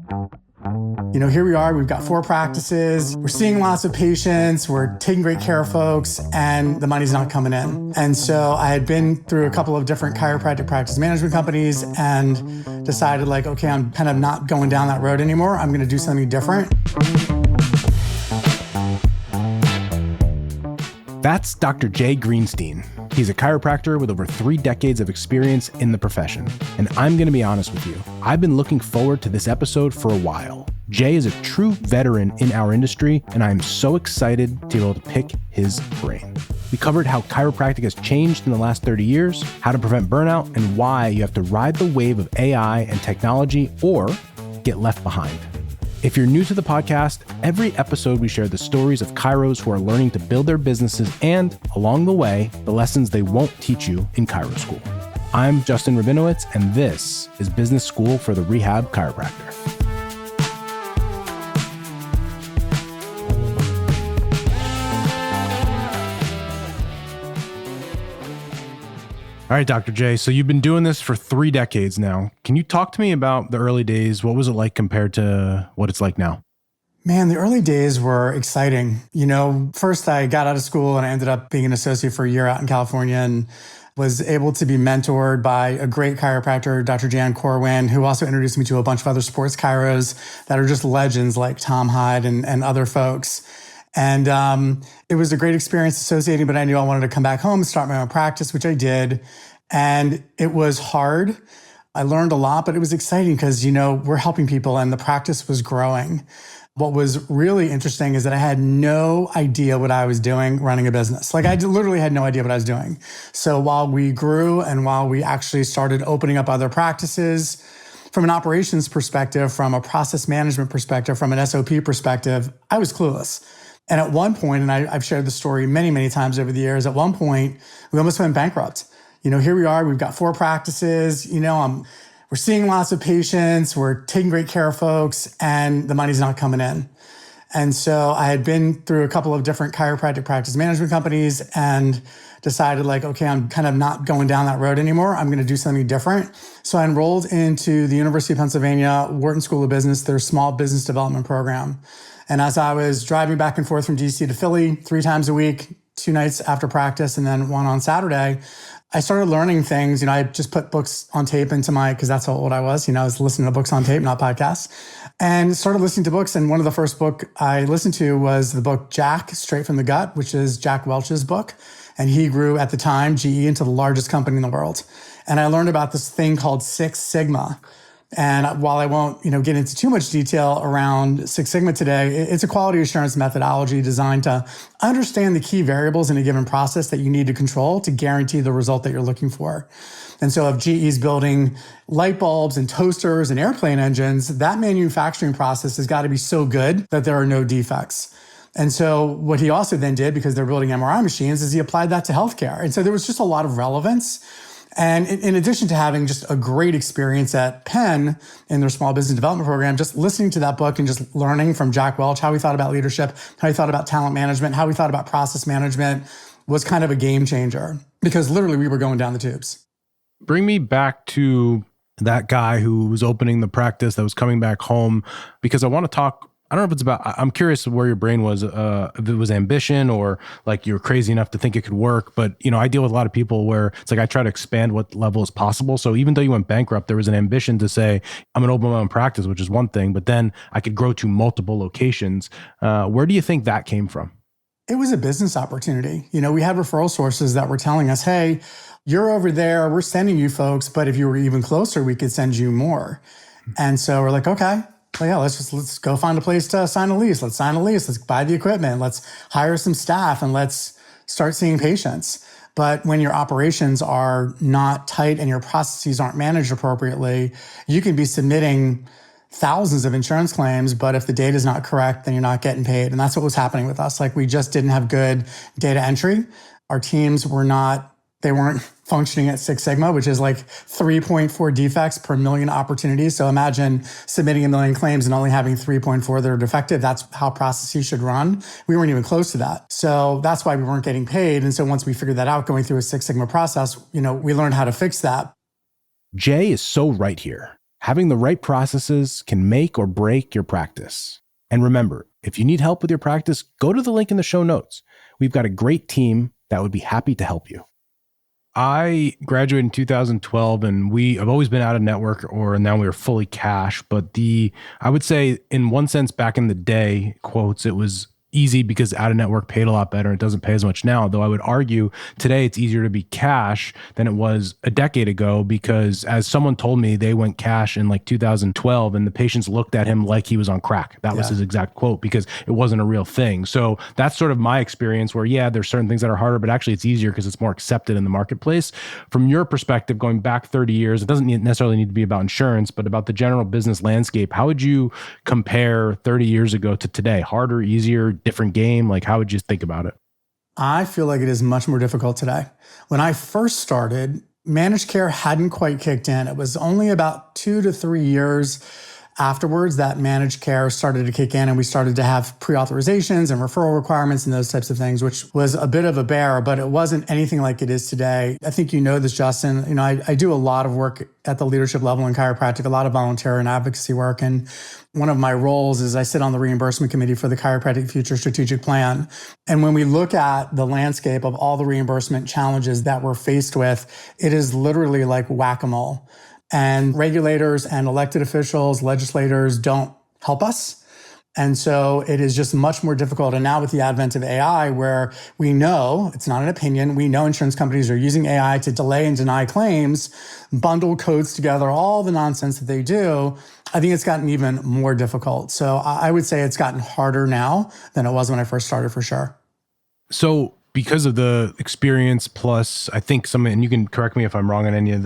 Here we are, we've got 4 practices, we're seeing lots of patients, we're taking great care of folks, and the money's not coming in. And so I had been through a couple of different chiropractic practice management companies and decided okay, I'm kind of not going down that road anymore. I'm gonna do something different. That's Dr. Jay Greenstein. He's a chiropractor with over 3 decades of experience in the profession. And I'm going to be honest with you, I've been looking forward to this episode for a while. Jay is a true veteran in our industry, and I'm so excited to be able to pick his brain. We covered how chiropractic has changed in the last 30 years, how to prevent burnout, and why you have to ride the wave of AI and technology or get left behind. If you're new to the podcast, every episode we share the stories of chiros who are learning to build their businesses and, along the way, the lessons they won't teach you in chiro school. I'm Justin Rabinowitz, and this is Business School for the Rehab Chiropractor. All right, Dr. J, so you've been doing this for 3 decades now. Can you talk to me about the early days? What was it like compared to what it's like now? Man, the early days were exciting. First I got out of school and I ended up being an associate for a year out in California and was able to be mentored by a great chiropractor, Dr. Jan Corwin, who also introduced me to a bunch of other sports chiros that are just legends like Tom Hyde and other folks. And it was a great experience associating, but I knew I wanted to come back home and start my own practice, which I did. And it was hard. I learned a lot, but it was exciting because, we're helping people and the practice was growing. What was really interesting is that I had no idea what I was doing running a business. I literally had no idea what I was doing. So while we grew and while we actually started opening up other practices, from an operations perspective, from a process management perspective, from an SOP perspective, I was clueless. And at one point, and I've shared the story many, many times over the years, at one point, we almost went bankrupt. Here we are, we've got 4 practices, we're seeing lots of patients, we're taking great care of folks, and the money's not coming in. And so I had been through a couple of different chiropractic practice management companies and decided okay, I'm kind of not going down that road anymore. I'm going to do something different. So I enrolled into the University of Pennsylvania Wharton School of Business, their small business development program. And as I was driving back and forth from DC to Philly 3 times a week, 2 nights after practice, and then 1 on Saturday, I started learning things. I just put books on tape into because that's how old I was. I was listening to books on tape, not podcasts, and started listening to books. And one of the first book I listened to was the book Jack, Straight from the Gut, which is Jack Welch's book. And he grew at the time GE into the largest company in the world. And I learned about this thing called Six Sigma. And while I won't, get into too much detail around Six Sigma today, it's a quality assurance methodology designed to understand the key variables in a given process that you need to control to guarantee the result that you're looking for. And so if GE's building light bulbs and toasters and airplane engines, that manufacturing process has got to be so good that there are no defects. And so what he also then did, because they're building MRI machines, is he applied that to healthcare. And so there was just a lot of relevance. And in addition to having just a great experience at Penn in their small business development program, just listening to that book and just learning from Jack Welch, how he thought about leadership, how he thought about talent management, how he thought about process management was kind of a game changer because literally we were going down the tubes. Bring me back to that guy who was opening the practice that was coming back home, because I want to talk. I don't know if it's about, I'm curious where your brain was, if it was ambition or you're crazy enough to think it could work. But, I deal with a lot of people where it's I try to expand what level is possible. So even though you went bankrupt, there was an ambition to say, I'm going to open my own practice, which is one thing, but then I could grow to multiple locations. Where do you think that came from? It was a business opportunity. We had referral sources that were telling us, hey, you're over there, we're sending you folks, but if you were even closer, we could send you more. And so we're okay. Well, yeah, let's go find a place to sign a lease. Let's sign a lease. Let's buy the equipment. Let's hire some staff and let's start seeing patients. But when your operations are not tight and your processes aren't managed appropriately, you can be submitting thousands of insurance claims, but if the data is not correct, then you're not getting paid. And that's what was happening with us. We just didn't have good data entry. Our teams weren't functioning at Six Sigma, which is 3.4 defects per million opportunities. So imagine submitting 1 million claims and only having 3.4 that are defective. That's how processes should run. We weren't even close to that. So that's why we weren't getting paid. And so once we figured that out, going through a Six Sigma process, we learned how to fix that. Jay is so right here. Having the right processes can make or break your practice. And remember, if you need help with your practice, go to the link in the show notes. We've got a great team that would be happy to help you. I graduated in 2012 and I've always been out of network, or now we are fully cash. But I would say in one sense, back in the day, quotes, it was easy because out of network paid a lot better. It doesn't pay as much now, though I would argue today it's easier to be cash than it was a decade ago, because as someone told me, they went cash in like 2012 and the patients looked at him like he was on crack. That was his exact quote, because it wasn't a real thing. So that's sort of my experience where, there's certain things that are harder, but actually it's easier because it's more accepted in the marketplace. From your perspective, going back 30 years, it doesn't necessarily need to be about insurance, but about the general business landscape. How would you compare 30 years ago to today? Harder, easier, different game? Like, how would you think about it? I feel like it is much more difficult today. When I first started, managed care hadn't quite kicked in. It was only about 2 to 3 years afterwards that managed care started to kick in, and we started to have pre-authorizations and referral requirements and those types of things, which was a bit of a bear, but it wasn't anything like it is today. I think you know this, Justin. I do a lot of work at the leadership level in chiropractic, a lot of volunteer and advocacy work. And one of my roles is I sit on the reimbursement committee for the Chiropractic Future Strategic Plan. And when we look at the landscape of all the reimbursement challenges that we're faced with, it is literally like whack-a-mole. And regulators and elected officials, legislators don't help us. And so it is just much more difficult. And now with the advent of AI, where we know, it's not an opinion, we know insurance companies are using AI to delay and deny claims, bundle codes together, all the nonsense that they do, I think it's gotten even more difficult. So I would say it's gotten harder now than it was when I first started, for sure. So because of the experience, plus I think and you can correct me if I'm wrong on any of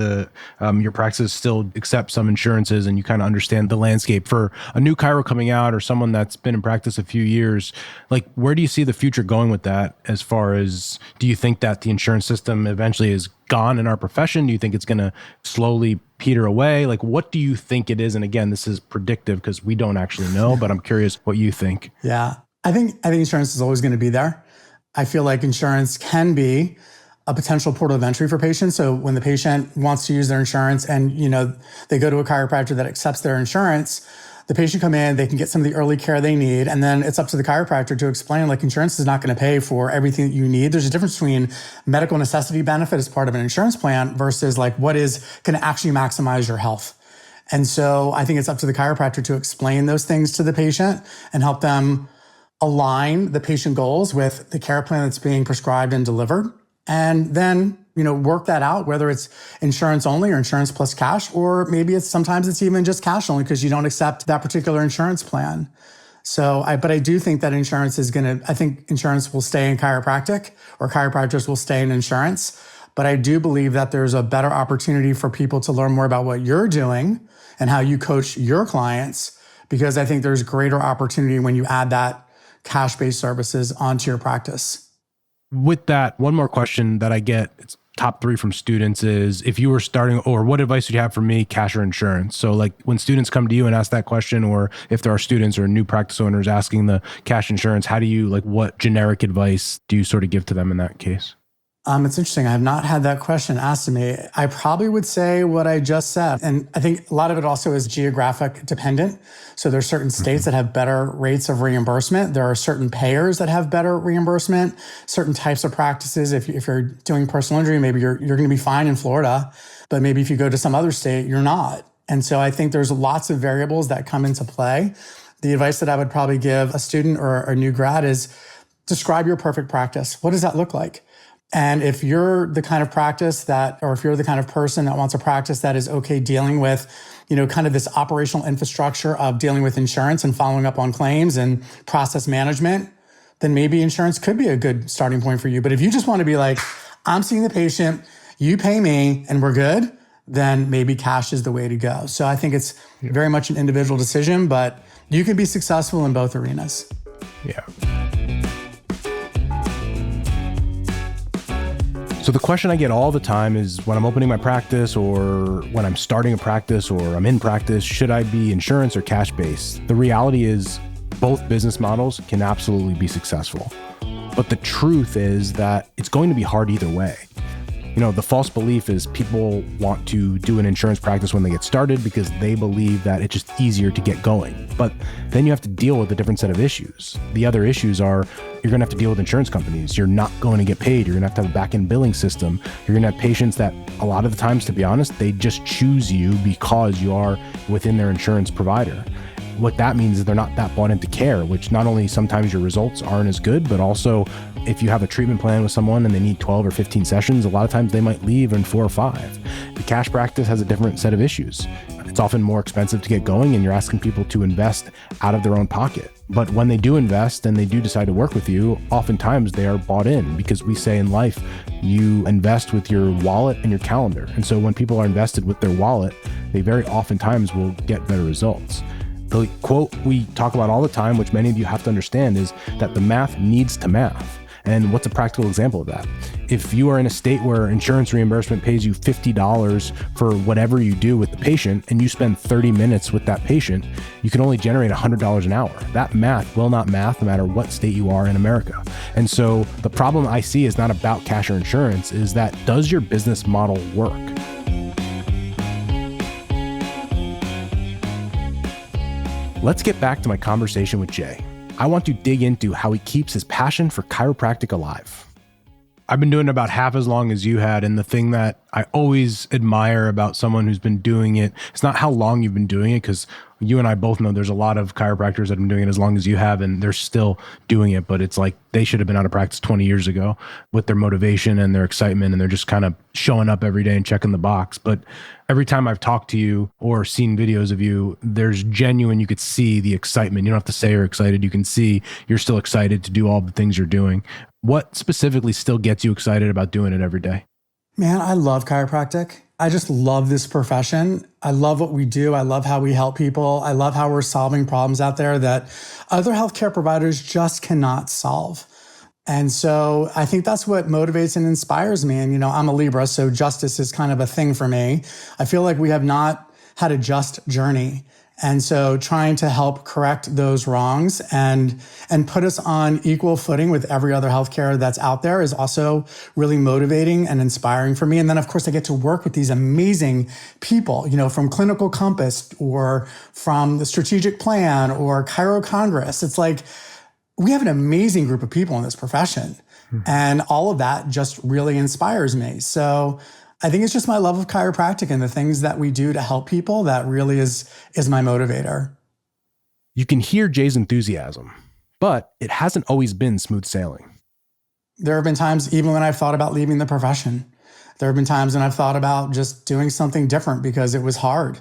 your practices still accept some insurances, and you kind of understand the landscape. For a new chiro coming out or someone that's been in practice a few years, like, where do you see the future going with that? As far as, do you think that the insurance system eventually is gone in our profession? Do you think it's going to slowly peter away? Like, what do you think it is? And again, this is predictive because we don't actually know, but I'm curious what you think. Yeah, I think insurance is always going to be there. I feel like insurance can be a potential port of entry for patients. So when the patient wants to use their insurance and, they go to a chiropractor that accepts their insurance, the patient come in, they can get some of the early care they need. And then it's up to the chiropractor to explain, like, insurance is not going to pay for everything that you need. There's a difference between medical necessity benefit as part of an insurance plan versus like what is going to actually maximize your health. And so I think it's up to the chiropractor to explain those things to the patient and help them align the patient goals with the care plan that's being prescribed and delivered. And then, work that out, whether it's insurance only or insurance plus cash, or maybe sometimes it's even just cash only because you don't accept that particular insurance plan. But I do think that I think insurance will stay in chiropractic, or chiropractors will stay in insurance. But I do believe that there's a better opportunity for people to learn more about what you're doing and how you coach your clients, because I think there's greater opportunity when you add that cash-based services onto your practice. With that, one more question that I get, it's top 3 from students, is if you were starting, or what advice would you have for me, cash or insurance? So like when students come to you and ask that question, or if there are students or new practice owners asking the cash insurance, what generic advice do you sort of give to them in that case? It's interesting. I have not had that question asked to me. I probably would say what I just said. And I think a lot of it also is geographic dependent. So there's certain states that have better rates of reimbursement. There are certain payers that have better reimbursement, certain types of practices. If you're doing personal injury, maybe you're going to be fine in Florida, but maybe if you go to some other state, you're not. And so I think there's lots of variables that come into play. The advice that I would probably give a student or a new grad is describe your perfect practice. What does that look like? And if you're the kind of practice if you're the kind of person that wants a practice that is okay dealing with, kind of this operational infrastructure of dealing with insurance and following up on claims and process management, then maybe insurance could be a good starting point for you. But if you just want to be like, I'm seeing the patient, you pay me, and we're good, then maybe cash is the way to go. So I think it's very much an individual decision, but you can be successful in both arenas. Yeah. So the question I get all the time is, when I'm opening my practice or when I'm starting a practice or I'm in practice, should I be insurance or cash-based? The reality is both business models can absolutely be successful. But the truth is that it's going to be hard either way. The false belief is people want to do an insurance practice when they get started because they believe that it's just easier to get going. But then you have to deal with a different set of issues. The other issues are you're going to have to deal with insurance companies. You're not going to get paid. You're going to have a back-end billing system. You're going to have patients that a lot of the times, to be honest, they just choose you because you are within their insurance provider. What that means is they're not that bought into care, which not only sometimes your results aren't as good, but also if you have a treatment plan with someone and they need 12 or 15 sessions, a lot of times they might leave in 4 or 5. The cash practice has a different set of issues. It's often more expensive to get going and you're asking people to invest out of their own pocket. But when they do invest and they do decide to work with you, oftentimes they are bought in because we say in life, you invest with your wallet and your calendar. And so when people are invested with their wallet, they very oftentimes will get better results. The quote we talk about all the time, which many of you have to understand, is that the math needs to math. And what's a practical example of that? If you are in a state where insurance reimbursement pays you $50 for whatever you do with the patient and you spend 30 minutes with that patient, you can only generate $100 an hour. That math will not math no matter what state you are in America. And so the problem I see is not about cash or insurance, is that does your business model work? Let's get back to my conversation with Jay. I want to dig into how he keeps his passion for chiropractic alive. I've been doing it about half as long as you had, and the thing that I always admire about someone who's been doing it, it's not how long you've been doing it, because you and I both know there's a lot of chiropractors that have been doing it as long as you have, and they're still doing it, but it's like they should have been out of practice 20 years ago with their motivation and their excitement, and they're just kind of showing up every day and checking the box. But every time I've talked to you or seen videos of you, there's genuine, you could see the excitement. You don't have to say you're excited. You can see you're still excited to do all the things you're doing. What specifically still gets you excited about doing it every day? Man, I love chiropractic. I just love this profession. I love what we do. I love how we help people. I love how we're solving problems out there that other healthcare providers just cannot solve. And so I think that's what motivates and inspires me. And, I'm a Libra, so justice is kind of a thing for me. I feel like we have not had a just journey. And so trying to help correct those wrongs and put us on equal footing with every other healthcare that's out there is also really motivating and inspiring for me. And then, of course, I get to work with these amazing people, from Clinical Compass or from the Strategic Plan or Chiro Congress. It's like we have an amazing group of people in this profession. And all of that just really inspires me. So I think it's just my love of chiropractic and the things that we do to help people that really is my motivator. You can hear Jay's enthusiasm, but it hasn't always been smooth sailing. There have been times, even when I've thought about leaving the profession, there have been times when I've thought about just doing something different because it was hard.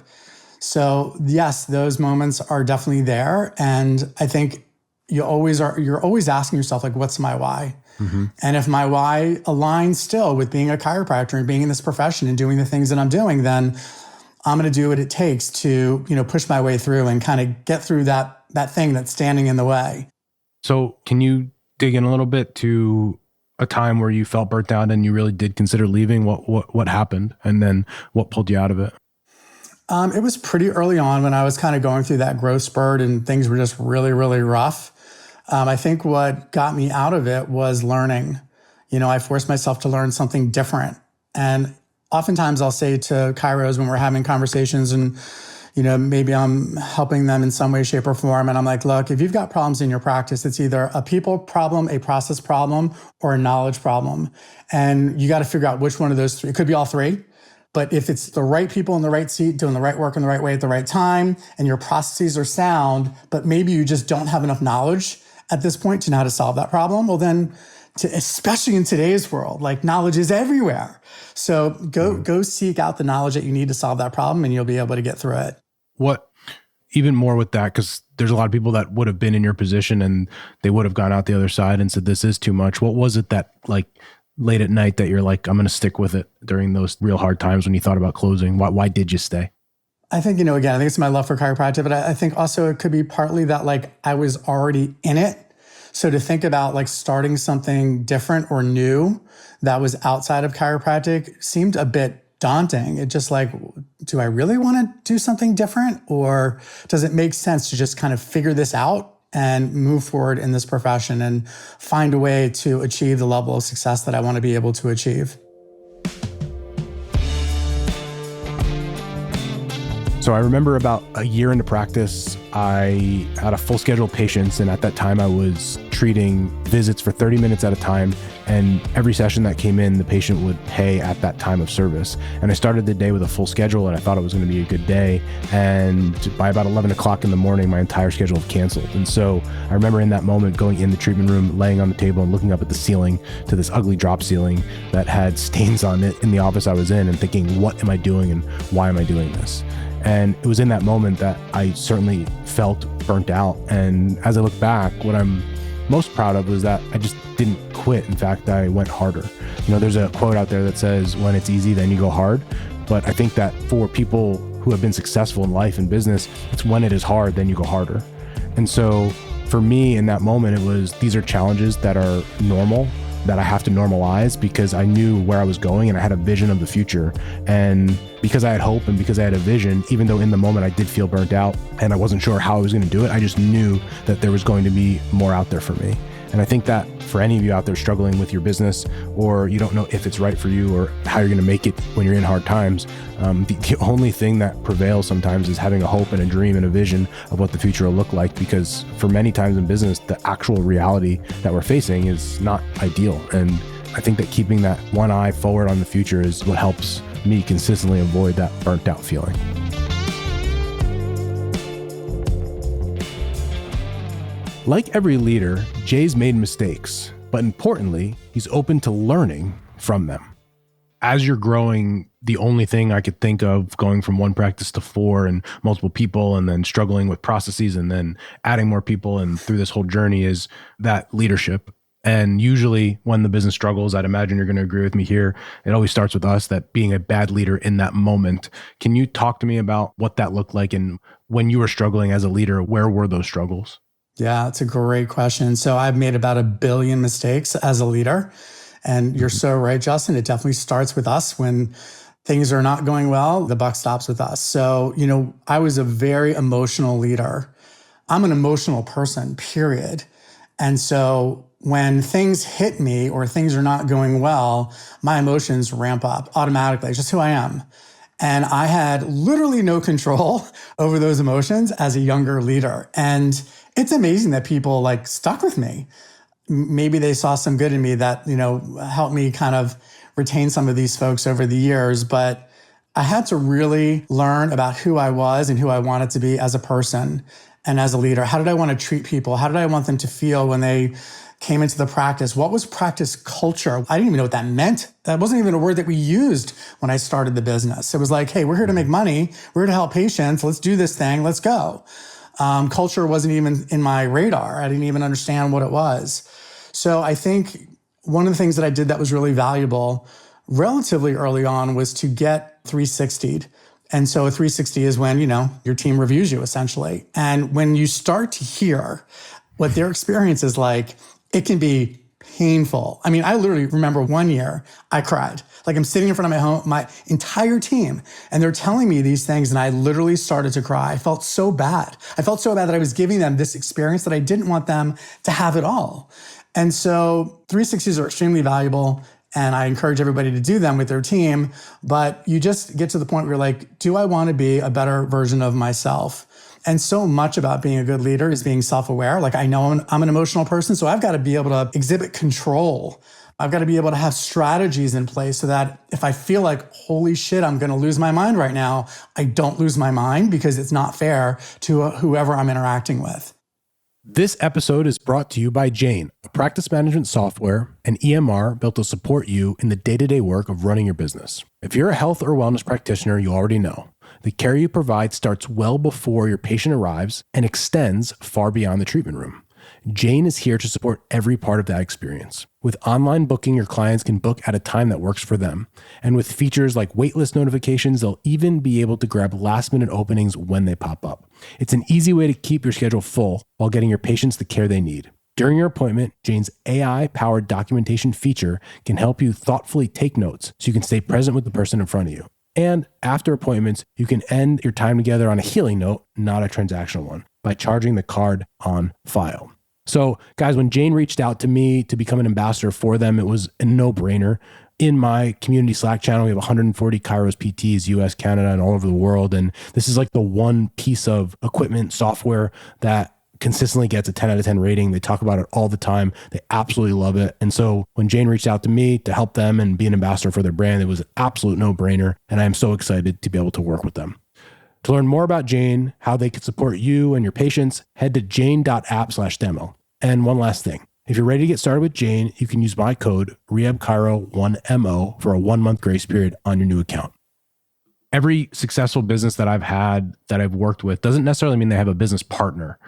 So yes, those moments are definitely there. And I think you're always asking yourself, like, what's my why? Mm-hmm. And if my why aligns still with being a chiropractor and being in this profession and doing the things that I'm doing, then I'm going to do what it takes to, push my way through and kind of get through that thing that's standing in the way. So can you dig in a little bit to a time where you felt burnt out and you really did consider leaving? What happened? And then what pulled you out of it? It was pretty early on when I was kind of going through that growth spurt and things were just really, really rough. I think what got me out of it was learning. I forced myself to learn something different. And oftentimes I'll say to chiros when we're having conversations and, maybe I'm helping them in some way, shape, or form. And I'm like, look, if you've got problems in your practice, it's either a people problem, a process problem, or a knowledge problem. And you got to figure out which one of those three. It could be all three. But if it's the right people in the right seat, doing the right work in the right way at the right time, and your processes are sound, but maybe you just don't have enough knowledge at this point to know how to solve that problem, well then, especially in today's world, like knowledge is everywhere. So go seek out the knowledge that you need to solve that problem and you'll be able to get through it. What, even more with that, because there's a lot of people that would have been in your position and they would have gone out the other side and said, this is too much. What was it that like late at night that you're like, I'm going to stick with it during those real hard times when you thought about closing? Why did you stay? I think, again, I think it's my love for chiropractic, but I think also it could be partly that like I was already in it. So to think about like starting something different or new that was outside of chiropractic seemed a bit daunting. It just like, do I really want to do something different? Or does it make sense to just kind of figure this out and move forward in this profession and find a way to achieve the level of success that I want to be able to achieve? So I remember about a year into practice, I had a full schedule of patients. And at that time I was treating visits for 30 minutes at a time. And every session that came in, the patient would pay at that time of service. And I started the day with a full schedule and I thought it was going to be a good day. And by about 11 o'clock in the morning, my entire schedule had canceled. And so I remember in that moment going in the treatment room, laying on the table and looking up at the ceiling to this ugly drop ceiling that had stains on it in the office I was in, and thinking, what am I doing and why am I doing this? And it was in that moment that I certainly felt burnt out. And as I look back, what I'm most proud of was that I just didn't quit. In fact, I went harder. There's a quote out there that says, when it's easy, then you go hard. But I think that for people who have been successful in life and business, it's when it is hard, then you go harder. And so for me in that moment, it was, these are challenges that are normal, that I have to normalize, because I knew where I was going and I had a vision of the future. And because I had hope and because I had a vision, even though in the moment I did feel burnt out and I wasn't sure how I was going to do it, I just knew that there was going to be more out there for me. And I think that for any of you out there struggling with your business, or you don't know if it's right for you or how you're going to make it when you're in hard times, the only thing that prevails sometimes is having a hope and a dream and a vision of what the future will look like. Because for many times in business, the actual reality that we're facing is not ideal. And I think that keeping that one eye forward on the future is what helps me consistently avoid that burnt out feeling. Like every leader, Jay's made mistakes, but importantly, he's open to learning from them. As you're growing, the only thing I could think of going from one practice to 4 and multiple people, and then struggling with processes and then adding more people and through this whole journey, is that leadership. And usually when the business struggles, I'd imagine you're going to agree with me here, it always starts with us, that being a bad leader in that moment. Can you talk to me about what that looked like? And when you were struggling as a leader, where were those struggles? Yeah, it's a great question. So I've made about 1 billion mistakes as a leader. And you're so right, Justin. It definitely starts with us. When things are not going well, the buck stops with us. So, I was a very emotional leader. I'm an emotional person, period. And so when things hit me or things are not going well, my emotions ramp up automatically. It's just who I am. And I had literally no control over those emotions as a younger leader. And it's amazing that people stuck with me. Maybe they saw some good in me that, helped me kind of retain some of these folks over the years. But I had to really learn about who I was and who I wanted to be as a person and as a leader. How did I want to treat people? How did I want them to feel when they came into the practice? What was practice culture? I didn't even know what that meant. That wasn't even a word that we used when I started the business. It was like, hey, we're here to make money. We're here to help patients. Let's do this thing. Let's go. Culture wasn't even in my radar. I didn't even understand what it was. So I think one of the things that I did that was really valuable relatively early on was to get 360'd. And so a 360 is when, your team reviews you essentially. And when you start to hear what their experience is like, it can be painful. I mean, I literally remember one year I cried. I'm sitting in front of my entire team, and they're telling me these things, and I literally started to cry. I felt so bad. I felt so bad that I was giving them this experience that I didn't want them to have it all. And so 360s are extremely valuable, and I encourage everybody to do them with their team. But you just get to the point where you're like, do I want to be a better version of myself? And so much about being a good leader is being self-aware. I know I'm an emotional person, so I've got to be able to exhibit control. I've got to be able to have strategies in place so that if I feel like, holy shit, I'm going to lose my mind right now, I don't lose my mind, because it's not fair to whoever I'm interacting with. This episode is brought to you by Jane, a practice management software and EMR built to support you in the day-to-day work of running your business. If you're a health or wellness practitioner, you already know the care you provide starts well before your patient arrives and extends far beyond the treatment room. Jane is here to support every part of that experience. With online booking, your clients can book at a time that works for them. And with features like waitlist notifications, they'll even be able to grab last-minute openings when they pop up. It's an easy way to keep your schedule full while getting your patients the care they need. During your appointment, Jane's AI-powered documentation feature can help you thoughtfully take notes so you can stay present with the person in front of you. And after appointments, you can end your time together on a healing note, not a transactional one, by charging the card on file. So guys, when Jane reached out to me to become an ambassador for them, it was a no-brainer. in my community Slack channel. We have 140 Chiros PTs, US, Canada, and all over the world. And this is like the one piece of equipment, software that consistently gets a 10 out of 10 rating. They talk about it all the time. They absolutely love it. And so when Jane reached out to me to help them and be an ambassador for their brand, it was an absolute no-brainer. And I am so excited to be able to work with them. To learn more about Jane, how they can support you and your patients, head to jane.app/demo. And one last thing. If you're ready to get started with Jane, you can use my code RehabChiro1MO for a 1-month grace period on your new account. Every successful business that I've had, that I've worked with, doesn't necessarily mean they have a business partner,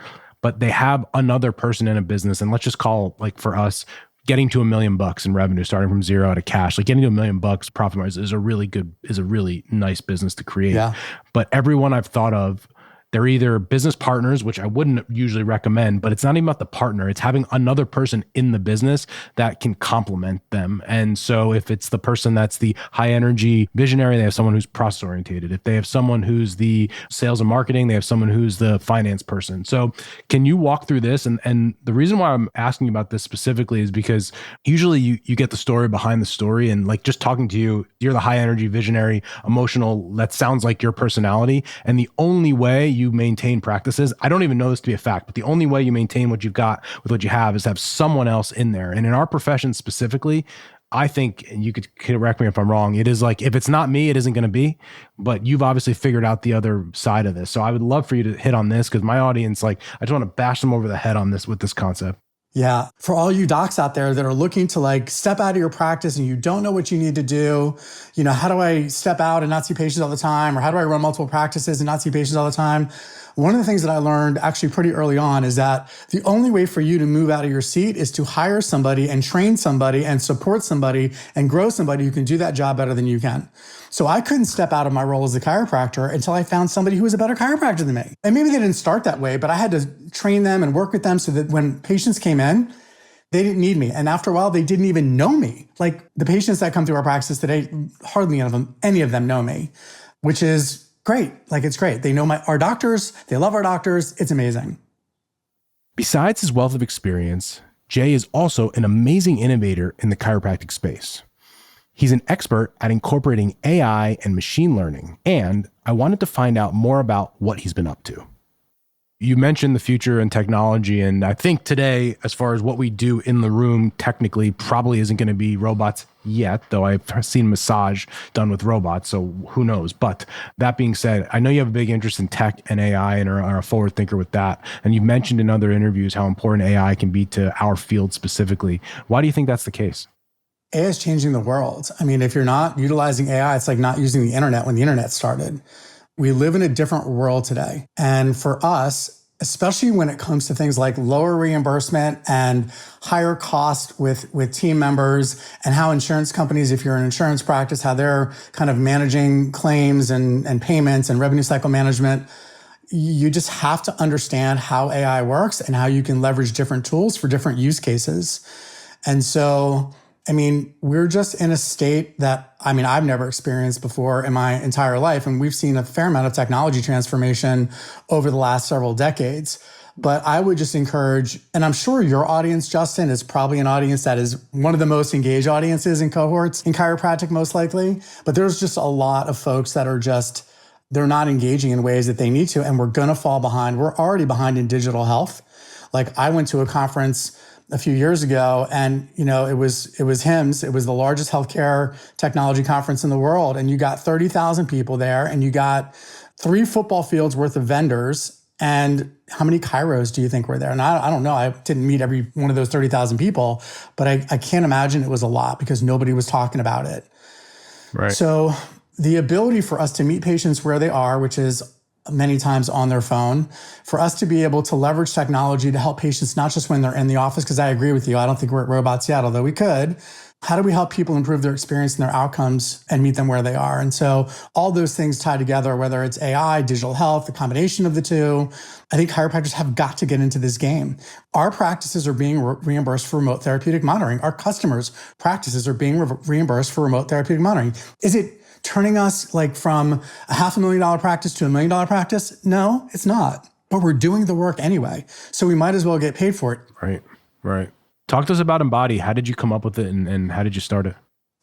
but they have another person in a business. And let's just call, like for us, getting to $1 million in revenue, starting from zero out of cash, like getting to $1 million profit margin is a really nice business to create. Yeah. But everyone I've thought of, they're either business partners, which I wouldn't usually recommend, but it's not even about the partner. It's having another person in the business that can complement them. And so if it's the person that's the high energy visionary, they have someone who's process orientated. If they have someone who's the sales and marketing, they have someone who's the finance person. So can you walk through this? And the reason why I'm asking about this specifically is because usually you get the story behind the story, and like just talking to you, you're the high energy visionary, emotional, that sounds like your personality. And the only way you maintain practices, I don't even know this to be a fact, but the only way you maintain what you've got with what you have is to have someone else in there. And in our profession specifically, I think, and you could correct me if I'm wrong, it is like, if it's not me, it isn't going to be, but you've obviously figured out the other side of this. So I would love for you to hit on this, because my audience, like, I just want to bash them over the head on this with this concept. Yeah. For all you docs out there that are looking to like step out of your practice and you don't know what you need to do, how do I step out and not see patients all the time? Or how do I run multiple practices and not see patients all the time? One of the things that I learned actually pretty early on is that the only way for you to move out of your seat is to hire somebody and train somebody and support somebody and grow somebody who can do that job better than you can. So I couldn't step out of my role as a chiropractor until I found somebody who was a better chiropractor than me. And maybe they didn't start that way, but I had to train them and work with them so that when patients came in, they didn't need me. And after a while, they didn't even know me. Like the patients that come through our practice today, hardly any of them know me, which is great. Like it's great. They know our doctors. They love our doctors. It's amazing. Besides his wealth of experience, Jay is also an amazing innovator in the chiropractic space. He's an expert at incorporating AI and machine learning, and I wanted to find out more about what he's been up to. You mentioned the future and technology, and I think today, as far as what we do in the room, technically probably isn't going to be robots yet, though I've seen massage done with robots, so who knows. But that being said, I know you have a big interest in tech and AI and are a forward thinker with that. And you've mentioned in other interviews how important AI can be to our field specifically. Why do you think that's the case? AI is changing the world. I mean, if you're not utilizing AI, it's like not using the internet when the internet started. We live in a different world today. And for us, especially when it comes to things like lower reimbursement and higher cost with team members, and how insurance companies, if you're an insurance practice, how they're kind of managing claims and payments and revenue cycle management, you just have to understand how AI works and how you can leverage different tools for different use cases. And so, I mean, we're just in a state that, I've never experienced before in my entire life. And we've seen a fair amount of technology transformation over the last several decades. But I would just encourage, and I'm sure your audience, Justin, is probably an audience that is one of the most engaged audiences in cohorts in chiropractic, most likely. But there's just a lot of folks that are they're not engaging in ways that they need to. And we're going to fall behind. We're already behind in digital health. Like I went to a conference a few years ago, and it was HIMSS. It was the largest healthcare technology conference in the world, and you got 30,000 people there, and you got 3 football fields worth of vendors. And how many chiros do you think were there? And I don't know. I didn't meet every one of those 30,000 people, but I can't imagine it was a lot because nobody was talking about it. Right. So the ability for us to meet patients where they are, which is many times on their phone, for us to be able to leverage technology to help patients, not just when they're in the office, because I agree with you, I don't think we're at robots yet, although we could. How do we help people improve their experience and their outcomes and meet them where they are? And so all those things tie together, whether it's AI, digital health, the combination of the two. I think chiropractors have got to get into this game. Our practices are being reimbursed for remote therapeutic monitoring. Our customers' practices are being reimbursed for remote therapeutic monitoring. Is it turning us like from a $500,000 practice to $1 million practice? No, it's not. But we're doing the work anyway. So we might as well get paid for it. Right. Talk to us about Embody. How did you come up with it and how did you start it?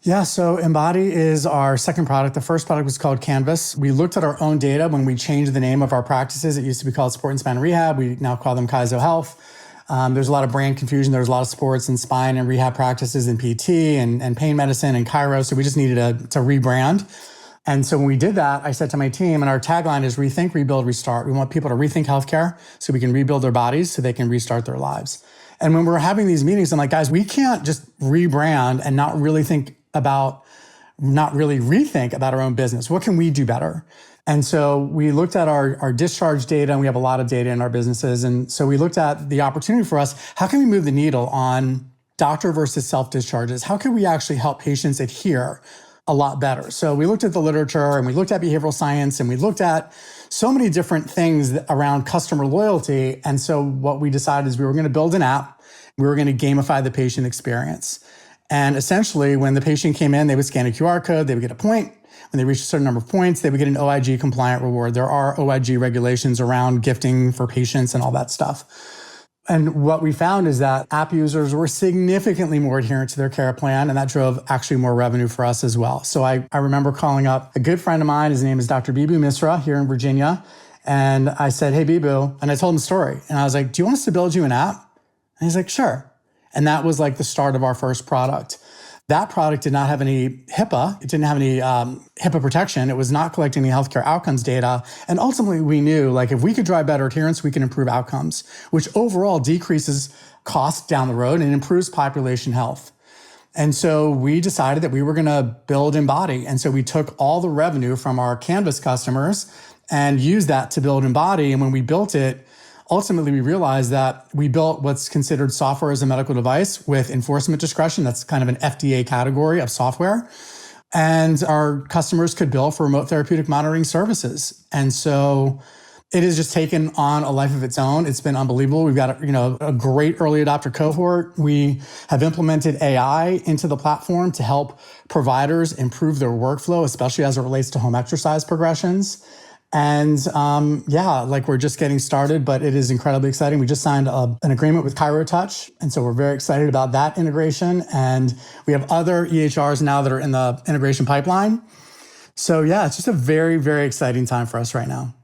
Yeah, so Embody is our second product. The first product was called Canvas. We looked at our own data when we changed the name of our practices. It used to be called Sport and Spine Rehab. We now call them Kaizo Health. There's a lot of brand confusion. There's a lot of sports and spine and rehab practices in PT and pain medicine and Chiro. So we just needed to rebrand. And so when we did that, I said to my team, and our tagline is rethink, rebuild, restart. We want people to rethink healthcare so we can rebuild their bodies so they can restart their lives. And when we're having these meetings, I'm like, guys, we can't just rebrand and not really rethink about our own business. What can we do better? And so we looked at our discharge data, and we have a lot of data in our businesses. And so we looked at the opportunity for us. How can we move the needle on doctor versus self-discharges? How can we actually help patients adhere a lot better? So we looked at the literature, and we looked at behavioral science, and we looked at so many different things around customer loyalty. And so what we decided is we were going to build an app. We were going to gamify the patient experience. And essentially, when the patient came in, they would scan a QR code, they would get a point. When they reached a certain number of points, they would get an OIG compliant reward. There are OIG regulations around gifting for patients and all that stuff. And what we found is that app users were significantly more adherent to their care plan, and that drove actually more revenue for us as well. So I remember calling up a good friend of mine. His name is Dr. Bibu Misra here in Virginia. And I said, hey, Bibu, and I told him the story. And I was like, do you want us to build you an app? And he's like, sure. And that was like the start of our first product. That product did not have any HIPAA. It didn't have any HIPAA protection. It was not collecting any healthcare outcomes data. And ultimately, we knew like if we could drive better adherence, we can improve outcomes, which overall decreases costs down the road and improves population health. And so we decided that we were going to build Embody. And so we took all the revenue from our Canvas customers and used that to build Embody. And when we built it, ultimately, we realized that we built what's considered software as a medical device with enforcement discretion. That's kind of an FDA category of software. And our customers could bill for remote therapeutic monitoring services. And so it has just taken on a life of its own. It's been unbelievable. We've got a great early adopter cohort. We have implemented AI into the platform to help providers improve their workflow, especially as it relates to home exercise progressions. And we're just getting started, but it is incredibly exciting. We just signed an agreement with Chiro. And so we're very excited about that integration. And we have other EHRs now that are in the integration pipeline. So yeah, it's just a very, very exciting time for us right now.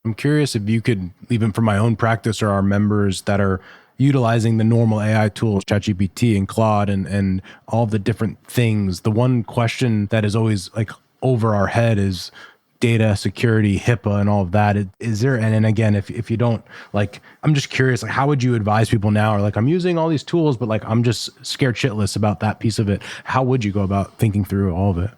I'm curious if you could, even for my own practice or our members that are utilizing the normal AI tools, ChatGPT and Claude and all the different things, the one question that is always like over our head is data security, HIPAA, and all of that. Is there, and again, if you don't, like, I'm just curious, like, how would you advise people now? Or like, I'm using all these tools, but like, I'm just scared shitless about that piece of it. How would you go about thinking through all of it?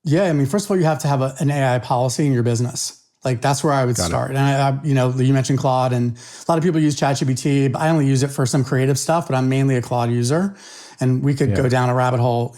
Yeah, I mean, first of all, you have to have an AI policy in your business. Like, that's where I would start. And you mentioned Claude, and a lot of people use ChatGPT, but I only use it for some creative stuff, but I'm mainly a Claude user. And we could go down a rabbit hole,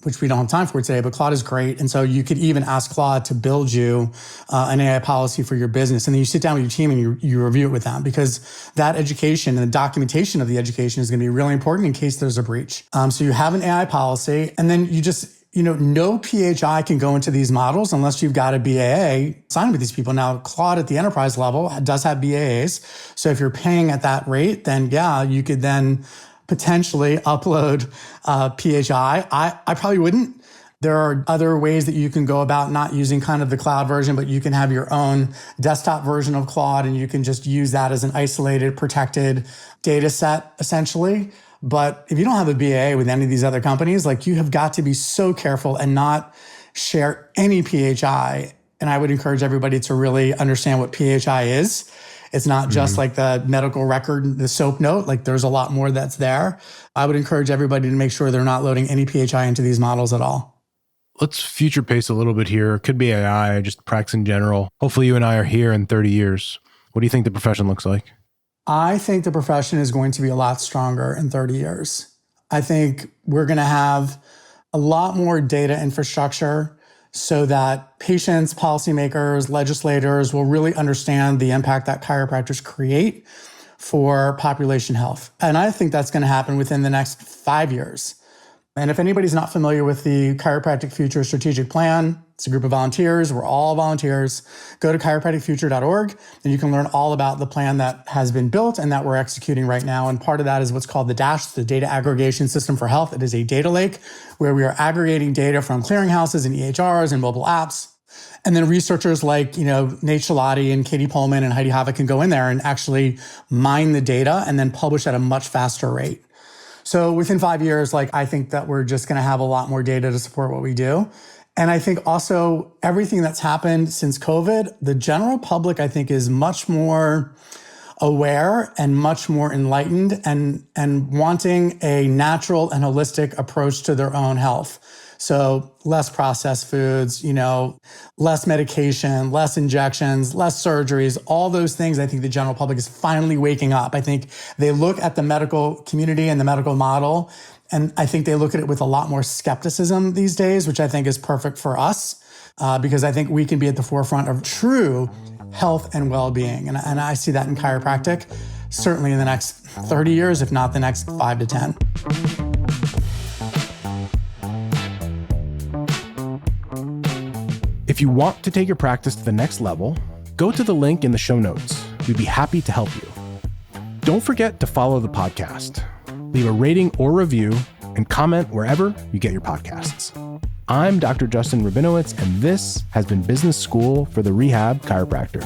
which we don't have time for today, but Claude is great. And so you could even ask Claude to build you an AI policy for your business. And then you sit down with your team and you review it with them, because that education and the documentation of the education is going to be really important in case there's a breach. So you have an AI policy, and then you just, no PHI can go into these models unless you've got a BAA signed with these people. Now, Claude at the enterprise level does have BAAs. So if you're paying at that rate, then yeah, you could then potentially upload PHI. I probably wouldn't. There are other ways that you can go about not using kind of the cloud version, but you can have your own desktop version of Claude, and you can just use that as an isolated, protected data set, essentially. But if you don't have a BAA with any of these other companies, like, you have got to be so careful and not share any PHI. And I would encourage everybody to really understand what PHI is. It's not just like the medical record, the SOAP note. Like, there's a lot more that's there. I would encourage everybody to make sure they're not loading any PHI into these models at all. Let's future pace a little bit here. It could be AI, just practice in general. Hopefully you and I are here in 30 years. What do you think the profession looks like? I think the profession is going to be a lot stronger in 30 years. I think we're going to have a lot more data infrastructure so that patients, policymakers, legislators will really understand the impact that chiropractors create for population health. And I think that's going to happen within the next 5 years. And if anybody's not familiar with the Chiropractic Future Strategic Plan, it's a group of volunteers. We're all volunteers. Go to chiropracticfuture.org and you can learn all about the plan that has been built and that we're executing right now. And part of that is what's called the DASH, the Data Aggregation System for Health. It is a data lake where we are aggregating data from clearinghouses and EHRs and mobile apps. And then researchers like, Nate Shalati and Katie Pullman and Heidi Havoc can go in there and actually mine the data and then publish at a much faster rate. So within 5 years, I think that we're just going to have a lot more data to support what we do. And I think also everything that's happened since COVID, the general public, I think, is much more aware and much more enlightened and wanting a natural and holistic approach to their own health. So less processed foods, less medication, less injections, less surgeries, all those things. I think the general public is finally waking up. I think they look at the medical community and the medical model, and I think they look at it with a lot more skepticism these days, which I think is perfect for us because I think we can be at the forefront of true health and well-being. And I see that in chiropractic, certainly in the next 30 years, if not the next 5 to 10. If you want to take your practice to the next level, go to the link in the show notes. We'd be happy to help you. Don't forget to follow the podcast. Leave a rating or review and comment wherever you get your podcasts. I'm Dr. Justin Rabinowitz, and this has been Business School for the Rehab Chiropractor.